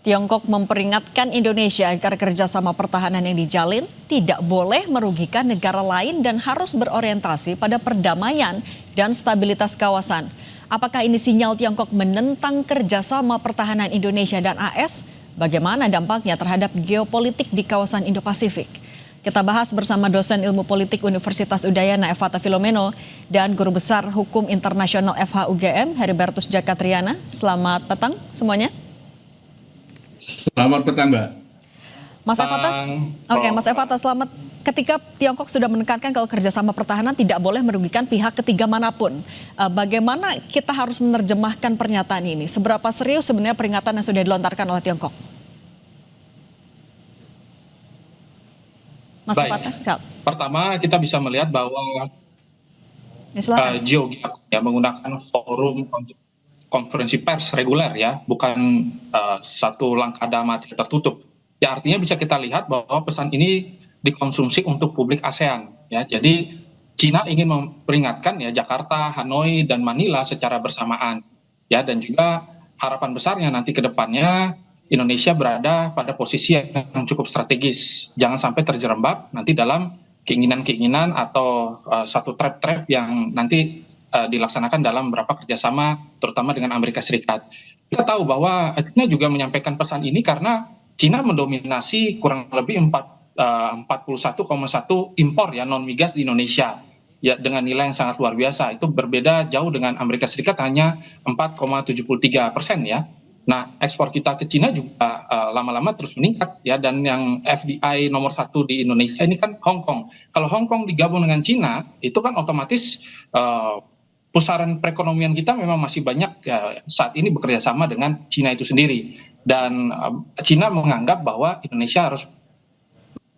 Tiongkok memperingatkan Indonesia agar kerjasama pertahanan yang dijalin tidak boleh merugikan negara lain dan harus berorientasi pada perdamaian dan stabilitas kawasan. Apakah ini sinyal Tiongkok menentang kerjasama pertahanan Indonesia dan AS? Bagaimana dampaknya terhadap geopolitik di kawasan Indo-Pasifik? Kita bahas bersama dosen ilmu politik Universitas Udayana Evata Filomeno dan Guru Besar Hukum Internasional FH UGM Heribertus Jakatriana. Selamat petang semuanya. Selamat petang, Mbak. Mas Evata, oke, Mas Evata, selamat. Ketika Tiongkok sudah menekankan kalau kerjasama pertahanan tidak boleh merugikan pihak ketiga manapun, bagaimana kita harus menerjemahkan pernyataan ini? Seberapa serius sebenarnya peringatan yang sudah dilontarkan oleh Tiongkok? Mas Evata, pertama kita bisa melihat bahwa GeoGiac ya menggunakan forum konferensi pers reguler ya, bukan satu langkah damai tertutup. Ya artinya bisa kita lihat bahwa pesan ini dikonsumsi untuk publik ASEAN ya. Jadi Cina ingin memperingatkan ya Jakarta, Hanoi dan Manila secara bersamaan ya, dan juga harapan besarnya nanti ke depannya Indonesia berada pada posisi yang cukup strategis. Jangan sampai terjerembab nanti dalam keinginan-keinginan atau satu trap-trap yang nanti dilaksanakan dalam beberapa kerjasama terutama dengan Amerika Serikat. Kita tahu bahwa China juga menyampaikan pesan ini karena China mendominasi kurang lebih 41,1 impor ya non migas di Indonesia ya, dengan nilai yang sangat luar biasa. Itu berbeda jauh dengan Amerika Serikat, hanya 4,73% ya. Nah, ekspor kita ke China juga lama-lama terus meningkat ya, dan yang FDI nomor 1 di Indonesia ini kan Hong Kong. Kalau Hong Kong digabung dengan China, itu kan otomatis pusaran perekonomian kita memang masih banyak saat ini bekerja sama dengan China itu sendiri. Dan China menganggap bahwa Indonesia harus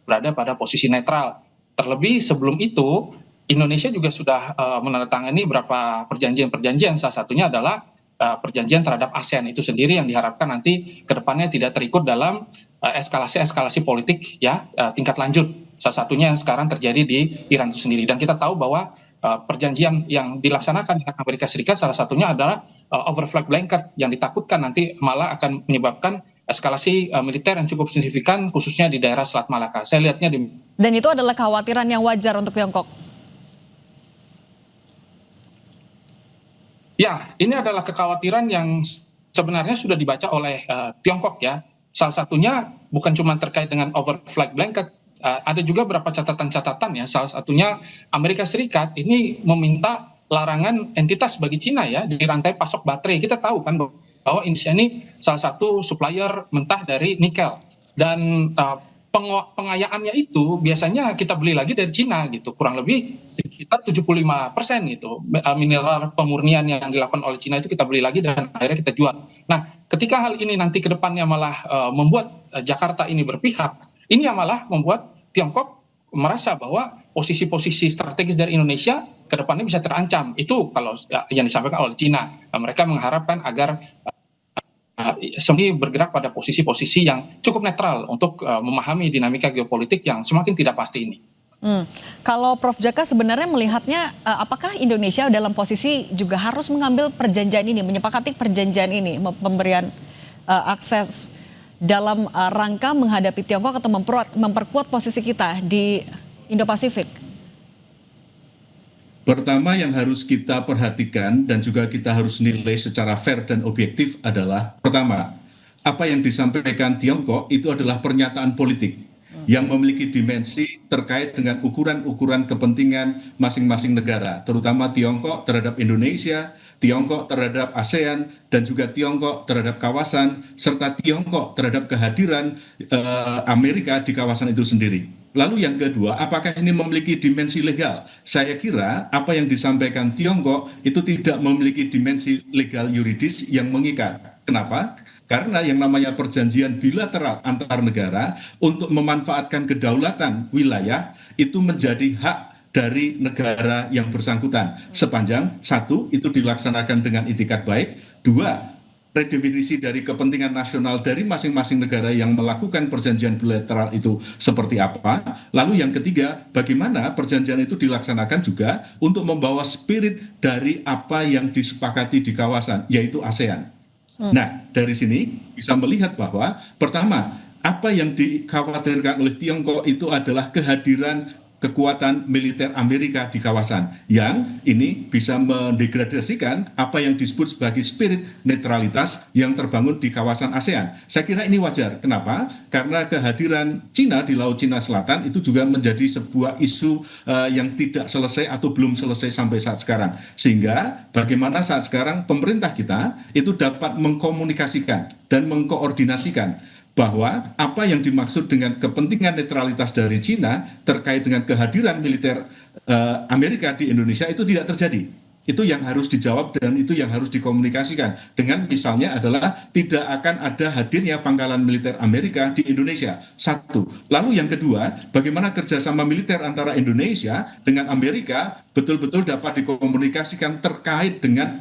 berada pada posisi netral. Terlebih sebelum itu, Indonesia juga sudah menandatangani beberapa perjanjian-perjanjian. Salah satunya adalah perjanjian terhadap ASEAN itu sendiri yang diharapkan nanti ke depannya tidak terikut dalam eskalasi-eskalasi politik ya tingkat lanjut. Salah satunya yang sekarang terjadi di Iran itu sendiri. Dan kita tahu bahwa perjanjian yang dilaksanakan dengan Amerika Serikat salah satunya adalah overflight blanket yang ditakutkan nanti malah akan menyebabkan eskalasi militer yang cukup signifikan khususnya di daerah Selat Malaka. Saya lihatnya dan itu adalah kekhawatiran yang wajar untuk Tiongkok. Ya, ini adalah kekhawatiran yang sebenarnya sudah dibaca oleh Tiongkok ya. Salah satunya bukan cuma terkait dengan overflight blanket, ada juga beberapa catatan-catatan ya. Salah satunya Amerika Serikat ini meminta larangan entitas bagi Cina ya di rantai pasok baterai. Kita tahu kan bahwa Indonesia ini salah satu supplier mentah dari nikel, dan pengayaannya itu biasanya kita beli lagi dari Cina gitu, kurang lebih sekitar 75% gitu. Mineral pemurnian yang dilakukan oleh Cina itu kita beli lagi dan akhirnya kita jual. Nah, ketika hal ini nanti ke depannya malah membuat Jakarta ini berpihak, ini yang malah membuat Tiongkok merasa bahwa posisi-posisi strategis dari Indonesia ke depannya bisa terancam. Itu kalau yang disampaikan oleh Cina. Mereka mengharapkan agar semuanya bergerak pada posisi-posisi yang cukup netral untuk memahami dinamika geopolitik yang semakin tidak pasti ini. Kalau Prof Jaka sebenarnya melihatnya apakah Indonesia dalam posisi juga harus mengambil perjanjian ini, menyepakati perjanjian ini, pemberian akses dalam rangka menghadapi Tiongkok atau memperkuat posisi kita di Indo-Pasifik? Pertama yang harus kita perhatikan dan juga kita harus nilai secara fair dan objektif adalah, pertama, apa yang disampaikan Tiongkok itu adalah pernyataan politik yang memiliki dimensi terkait dengan ukuran-ukuran kepentingan masing-masing negara, terutama Tiongkok terhadap Indonesia, Tiongkok terhadap ASEAN, dan juga Tiongkok terhadap kawasan, serta Tiongkok terhadap kehadiran Amerika di kawasan itu sendiri. Lalu yang kedua, apakah ini memiliki dimensi legal? Saya kira apa yang disampaikan Tiongkok itu tidak memiliki dimensi legal yuridis yang mengikat. Kenapa? Karena yang namanya perjanjian bilateral antar negara untuk memanfaatkan kedaulatan wilayah itu menjadi hak dari negara yang bersangkutan. Sepanjang satu, itu dilaksanakan dengan itikat baik. Dua, redefinisi dari kepentingan nasional dari masing-masing negara yang melakukan perjanjian bilateral itu seperti apa. Lalu yang ketiga, bagaimana perjanjian itu dilaksanakan juga untuk membawa spirit dari apa yang disepakati di kawasan, yaitu ASEAN. Nah, dari sini bisa melihat bahwa pertama, apa yang dikhawatirkan oleh Tiongkok itu adalah kehadiran kekuatan militer Amerika di kawasan yang ini bisa mendegradasikan apa yang disebut sebagai spirit netralitas yang terbangun di kawasan ASEAN. Saya kira ini wajar. Kenapa? Karena kehadiran Cina di Laut Cina Selatan itu juga menjadi sebuah isu yang tidak selesai atau belum selesai sampai saat sekarang. Sehingga bagaimana saat sekarang pemerintah kita itu dapat mengkomunikasikan dan mengkoordinasikan bahwa apa yang dimaksud dengan kepentingan netralitas dari Cina terkait dengan kehadiran militer Amerika di Indonesia itu tidak terjadi. Itu yang harus dijawab dan itu yang harus dikomunikasikan. Dengan misalnya adalah tidak akan ada hadirnya pangkalan militer Amerika di Indonesia. Satu. Lalu yang kedua, bagaimana kerjasama militer antara Indonesia dengan Amerika betul-betul dapat dikomunikasikan terkait dengan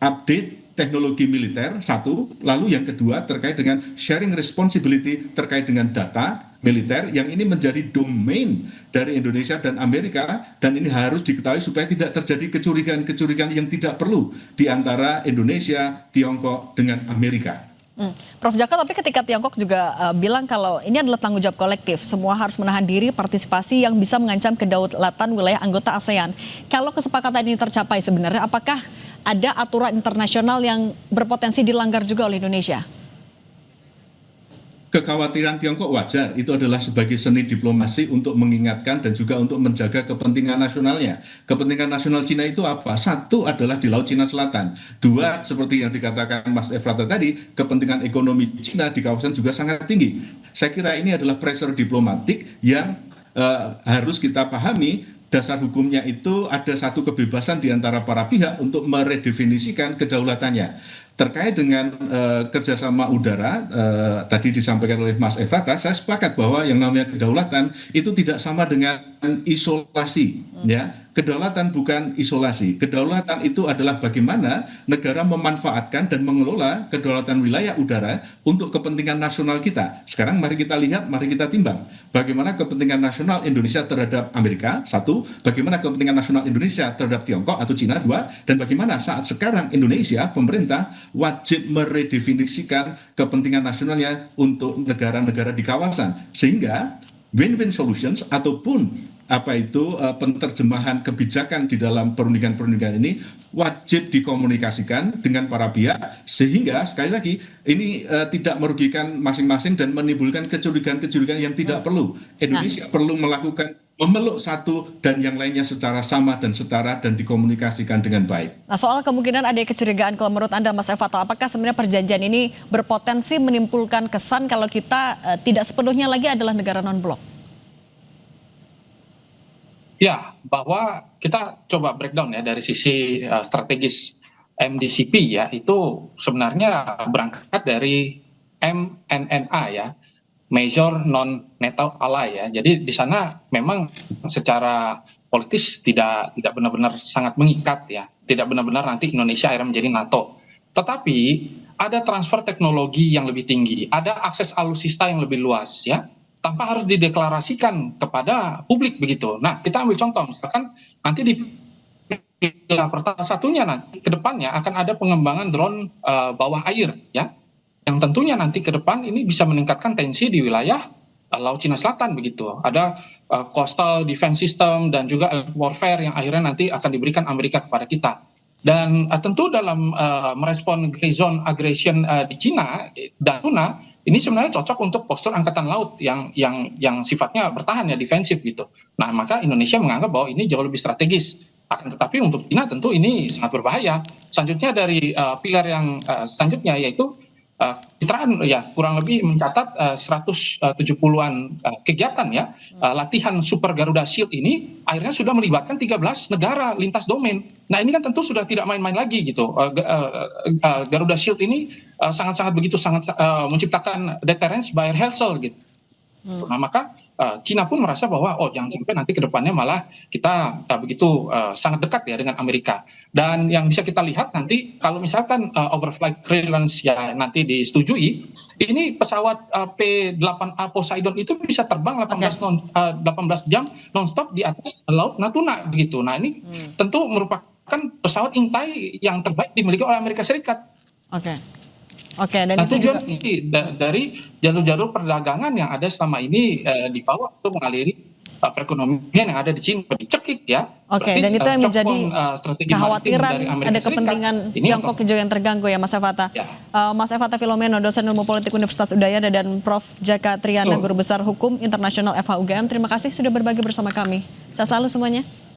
update teknologi militer, satu. Lalu yang kedua terkait dengan sharing responsibility terkait dengan data militer yang ini menjadi domain dari Indonesia dan Amerika, dan ini harus diketahui supaya tidak terjadi kecurigaan-kecurigaan yang tidak perlu di antara Indonesia, Tiongkok dengan Amerika. Prof. Jaka, tapi ketika Tiongkok juga bilang kalau ini adalah tanggung jawab kolektif, semua harus menahan diri partisipasi yang bisa mengancam kedaulatan wilayah anggota ASEAN. Kalau kesepakatan ini tercapai sebenarnya, apakah ada aturan internasional yang berpotensi dilanggar juga oleh Indonesia? Kekhawatiran Tiongkok wajar, itu adalah sebagai seni diplomasi untuk mengingatkan dan juga untuk menjaga kepentingan nasionalnya. Kepentingan nasional Cina itu apa? Satu adalah di Laut Cina Selatan. Dua, seperti yang dikatakan Mas Efrata tadi, kepentingan ekonomi Cina di kawasan juga sangat tinggi. Saya kira ini adalah pressure diplomatik yang harus kita pahami. Dasar hukumnya itu ada satu kebebasan di antara para pihak untuk meredefinisikan kedaulatannya. Terkait dengan kerjasama udara, tadi disampaikan oleh Mas Efrata, saya sepakat bahwa yang namanya kedaulatan itu tidak sama dengan isolasi. Ya, kedaulatan bukan isolasi. Kedaulatan itu adalah bagaimana negara memanfaatkan dan mengelola kedaulatan wilayah udara untuk kepentingan nasional kita. Sekarang mari kita lihat, mari kita timbang. Bagaimana kepentingan nasional Indonesia terhadap Amerika, satu. Bagaimana kepentingan nasional Indonesia terhadap Tiongkok atau Cina, dua. Dan bagaimana saat sekarang Indonesia, pemerintah, wajib meredefinisikan kepentingan nasionalnya untuk negara-negara di kawasan, sehingga win-win solutions ataupun penerjemahan kebijakan di dalam perundingan-perundingan ini wajib dikomunikasikan dengan para pihak, sehingga sekali lagi ini tidak merugikan masing-masing dan menimbulkan kecurigaan-kecurigaan yang tidak perlu. Indonesia perlu memeluk satu dan yang lainnya secara sama dan setara dan dikomunikasikan dengan baik. Nah, soal kemungkinan ada kecurigaan, kalau menurut Anda Mas Efrata, apakah sebenarnya perjanjian ini berpotensi menimbulkan kesan kalau kita tidak sepenuhnya lagi adalah negara non-blok? Ya, bahwa kita coba breakdown ya dari sisi strategis MDCP ya, itu sebenarnya berangkat dari MNNA ya, Major Non-NATO Ally ya. Jadi di sana memang secara politis tidak benar-benar sangat mengikat ya, tidak benar-benar nanti Indonesia akhirnya menjadi NATO. Tetapi ada transfer teknologi yang lebih tinggi, ada akses alutsista yang lebih luas ya, tanpa harus dideklarasikan kepada publik begitu. Nah, kita ambil contoh, misalkan nanti di pilar pertama satunya nanti ke depannya akan ada pengembangan drone bawah air ya, yang tentunya nanti ke depan ini bisa meningkatkan tensi di wilayah Laut Cina Selatan begitu. Ada coastal defense system dan juga warfare yang akhirnya nanti akan diberikan Amerika kepada kita. Dan tentu dalam merespon gray zone aggression di Cina dan Natuna, ini sebenarnya cocok untuk postur angkatan laut yang sifatnya bertahan ya, defensif gitu. Nah, maka Indonesia menganggap bahwa ini jauh lebih strategis. Akan tetapi untuk Cina tentu ini sangat berbahaya. Selanjutnya dari pilar yang selanjutnya yaitu Citraan ya kurang lebih mencatat 170-an kegiatan ya, latihan Super Garuda Shield ini akhirnya sudah melibatkan 13 negara lintas domain. Nah, ini kan tentu sudah tidak main-main lagi gitu. Garuda Shield ini sangat-sangat menciptakan deterrence by rehearsal gitu. Nah, maka Cina pun merasa bahwa jangan sampai nanti ke depannya malah kita begitu sangat dekat ya dengan Amerika. Dan yang bisa kita lihat nanti kalau misalkan overflight clearance ya nanti disetujui, ini pesawat P-8A Poseidon itu bisa terbang 18 jam nonstop di atas Laut Natuna begitu. Nah, ini tentu merupakan pesawat intai yang terbaik dimiliki oleh Amerika Serikat. Oke. Oke, dan Nah, itu juga tujuan dari jalur-jalur perdagangan yang ada selama ini dibawa untuk mengaliri perekonomian yang ada di Cina dicekik ya. Oke, Berarti dan itu yang menjadi strategi maritim kekhawatiran dari Amerika ada Serikat kepentingan ini Tiongkok juga yang terganggu ya Mas Evata. Ya. Mas Evata Filomeno, dosen ilmu politik Universitas Udayana, dan Prof. Jaka Triana, Betul. Guru Besar Hukum Internasional FHUGM. Terima kasih sudah berbagi bersama kami. Sehat selalu semuanya.